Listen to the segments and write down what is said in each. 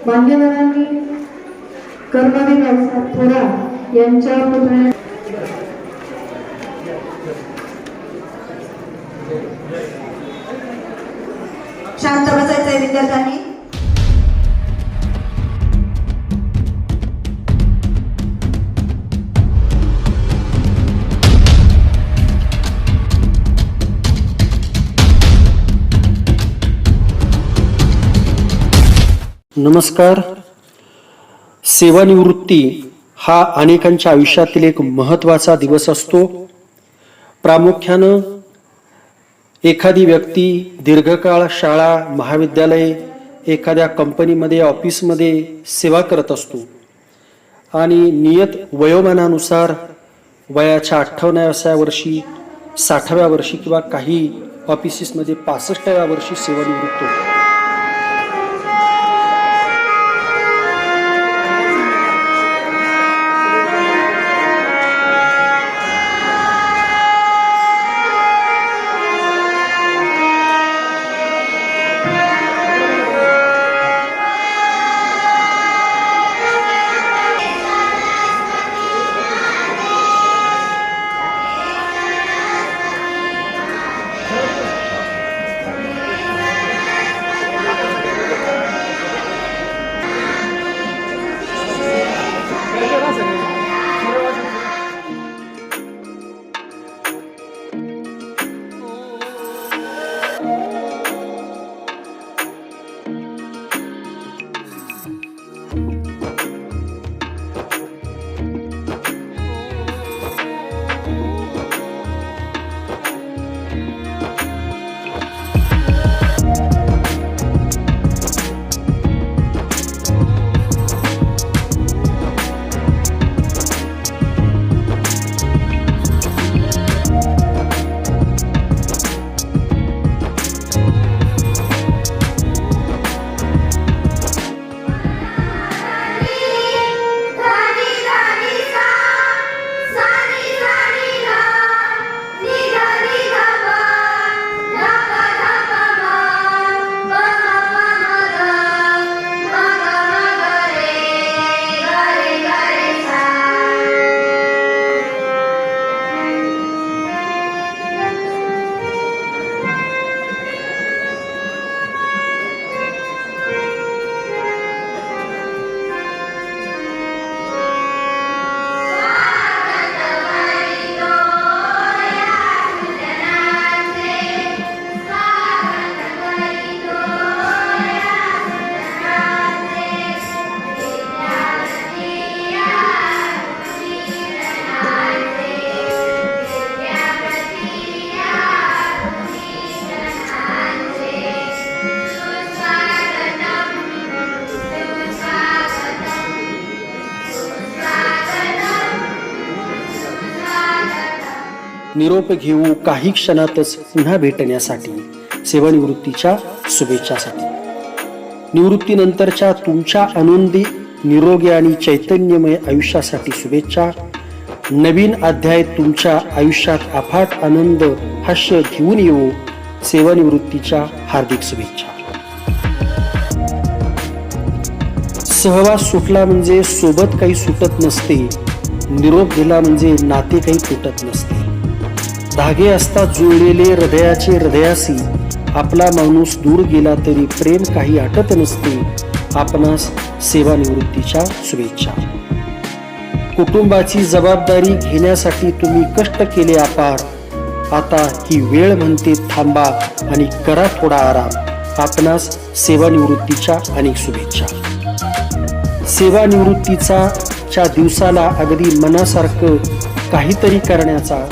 मान्यवरांनी कर्मवीर रावसाहेब थोरात यांच्या पुतण्या शांत बसायचंय विद्यार्थ्यांनी. नमस्कार. सेवानिवृत्ती हा अनेकांच्या आयुष्यातील एक महत्त्वाचा दिवस असतो. प्रामुख्यानं एखादी व्यक्ती दीर्घकाळ शाळा महाविद्यालय एखाद्या कंपनीमध्ये ऑफिसमध्ये सेवा करत असतो आणि नियत वयोमानानुसार वयाच्या 58व्या वर्षी 60व्या वर्षी किंवा काही ऑफिसेसमध्ये 65व्या वर्षी सेवानिवृत्त होतो. निरोप घेऊ काही क्षणातच पुन्हा भेटण्यासाठी सेवानिवृत्तीच्या शुभेच्छासाठी. निवृत्तीनंतरच्या तुमच्या आनंदी निरोगी आणि चैतन्यमय आयुष्यासाठी शुभेच्छा. नवीन अध्याय तुमच्या आयुष्यात अफाट आनंद हास्य घेऊन येऊ. सेवानिवृत्तीच्या हार्दिक शुभेच्छा. सहवास सुटला म्हणजे सोबत काही सुटत नसते. निरोप दिला म्हणजे नाते काही तुटत नसते. धागे असतात जुळलेले हृदयाचे हृदयाशी. आपला माणूस दूर गेला तरी प्रेम काही आटत नसते. आपणास सेवानिवृत्तीच्या शुभेच्छा. कुटुंबाची जबाबदारी घेण्यासाठी तुम्ही कष्ट केले अपार. आता ही वेळ म्हणते थांबा आणि करा थोडा आराम. आपणास सेवानिवृत्तीच्या अनेक शुभेच्छा. सेवानिवृत्तीच्या दिवसाला अगदी मनासारखं काहीतरी करण्याचा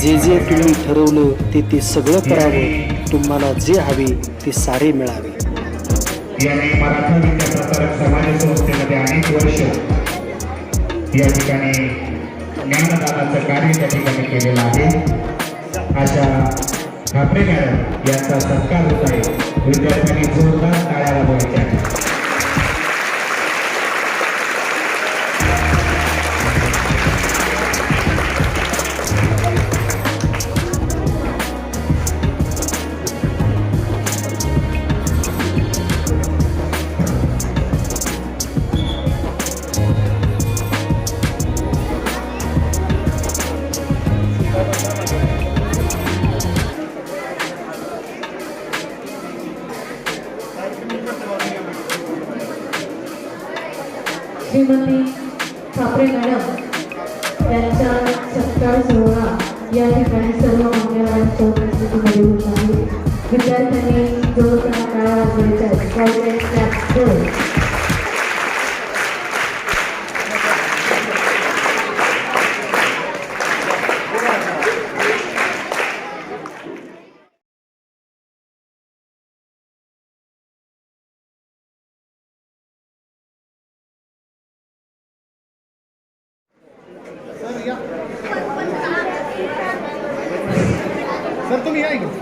जे जे तुम्ही ठरवलं ते सगळं करावं. तुम्हाला जे हवे ते सारे मिळावे. याने मराठा विद्याप्रसारक समाज संस्थेमध्ये अनेक वर्ष या ठिकाणी ज्ञानदानाचं कार्य त्या ठिकाणी केलेलं आहे. अशा ठाकरे मॅडम यांचा सत्कार होत आहे. विद्यार्थ्यांनी जोरदार टाळ्या वाजवायच्या आहेत. श्रीमती ठाकरे मॅडम यांचा सत्कार सोहळा या ठिकाणी सर्व मान्यवरांच्या उपस्थितीमध्ये होत आहे. विद्यार्थ्यांनी जोरदार टाळ्या वाजवायच्या आहेत. सर तुम्ही या इकडे.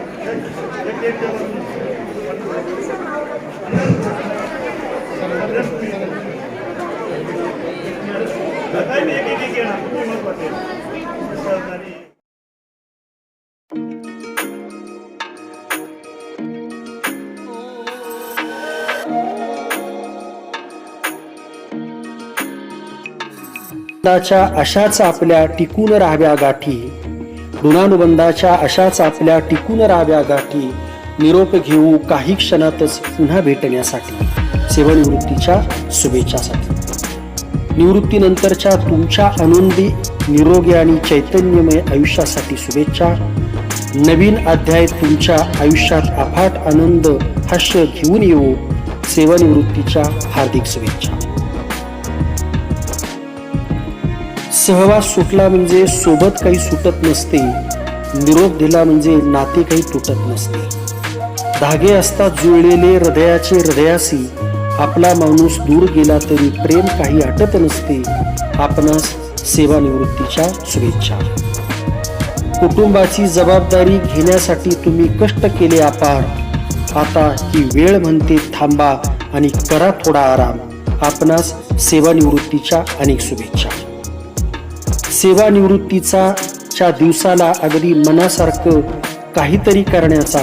अशाच आपल्या टिकून राहाव्या गाठी, ऋणानुबंधाच्या अशाच आपल्या टिकून राहाव्या गाठी, निरोप घेऊ काही क्षणातच पुन्हा भेटण्यासाठी, सेवानिवृत्तीच्या शुभेच्छासाठी. निवृत्तीनंतरच्या तुमच्या आनंदी, निरोगी आणि चैतन्यमय आयुष्यासाठी शुभेच्छा. नवीन अध्याय तुमच्या आयुष्यात अफाट आनंद, हास्य घेऊन येऊ. सेवानिवृत्तीच्या हार्दिक शुभेच्छा. सहवास सुटला म्हणजे सोबत काही सुटत नसते, निरोप दिला म्हणजे नाते काही तुटत नसते. धागे असतात जुळलेले हृदयाचे हृदयाशी, आपला माणूस दूर गेला तरी प्रेम काही आटत नसते. आपणास सेवानिवृत्तीच्या शुभेच्छा. कुटुंबाची जबाबदारी घेण्यासाठी तुम्ही कष्ट केले अपार, आता ही वेळ म्हणते थांबा आणि करा थोडा आराम. आपणास सेवानिवृत्तीच्या अनेक शुभेच्छा. सेवानिवृत्तीच्या दिवसाला अगदी मनासारखं काहीतरी करण्याचा,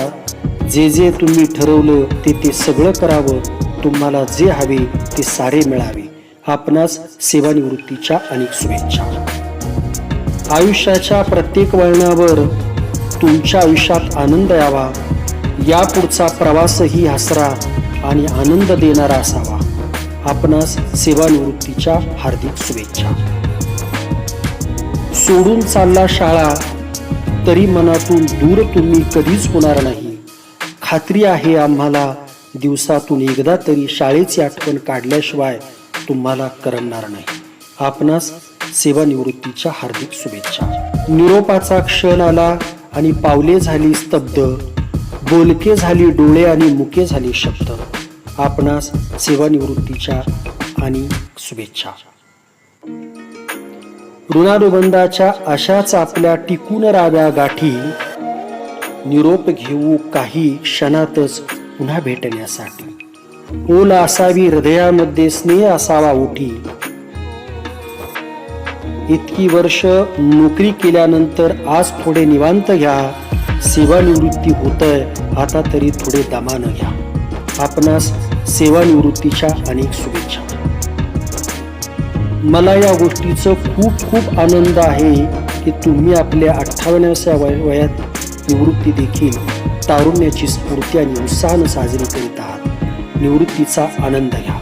जे जे तुम्ही ठरवलं ते सगळं करावं. तुम्हाला जे हवे ते सारे मिळावे. आपणास सेवानिवृत्तीच्या अनेक शुभेच्छा. आयुष्याच्या प्रत्येक वळणावर तुमच्या आयुष्यात आनंद यावा. यापुढचा प्रवासही हसरा आणि आनंद देणारा असावा. आपणास सेवानिवृत्तीच्या हार्दिक शुभेच्छा. सोडून चालला शाळा तरी मनातून दूर तुम्ही कधीच होणार नाही. खात्री आहे आम्हाला, दिवसातून एकदा तरी शाळेची आठवण काढल्याशिवाय तुम्हाला करमणार नाही. आपणास सेवानिवृत्तीच्या हार्दिक शुभेच्छा. निरोपाचा क्षण आला आणि पावले झाली स्तब्ध, बोलके झाली डोळे आणि मुके झाले शब्द. आपणास सेवानिवृत्तीच्या आणि शुभेच्छा. ऋणानुबंधाच्या अशाच आपल्या टिकून राहाव्या गाठी, निरोप घेऊ काही क्षणातच पुन्हा भेटण्यासाठी. ओल असावी हृदयामध्ये, स्नेह असावा ओठी. इतकी वर्ष नोकरी केल्यानंतर आज थोडे निवांत घ्या. सेवानिवृत्ती होतय, आता तरी थोडे दमानं घ्या. आपणास सेवानिवृत्तीच्या अनेक शुभेच्छा. मला या गोष्टीचं खूप खूप आनंद आहे की तुम्ही आपल्या 58व्या वयात निवृत्ती देखील तारुण्याची स्फूर्ती आणि उत्साहानं साजरी करीत आहात. निवृत्तीचा आनंद घ्या.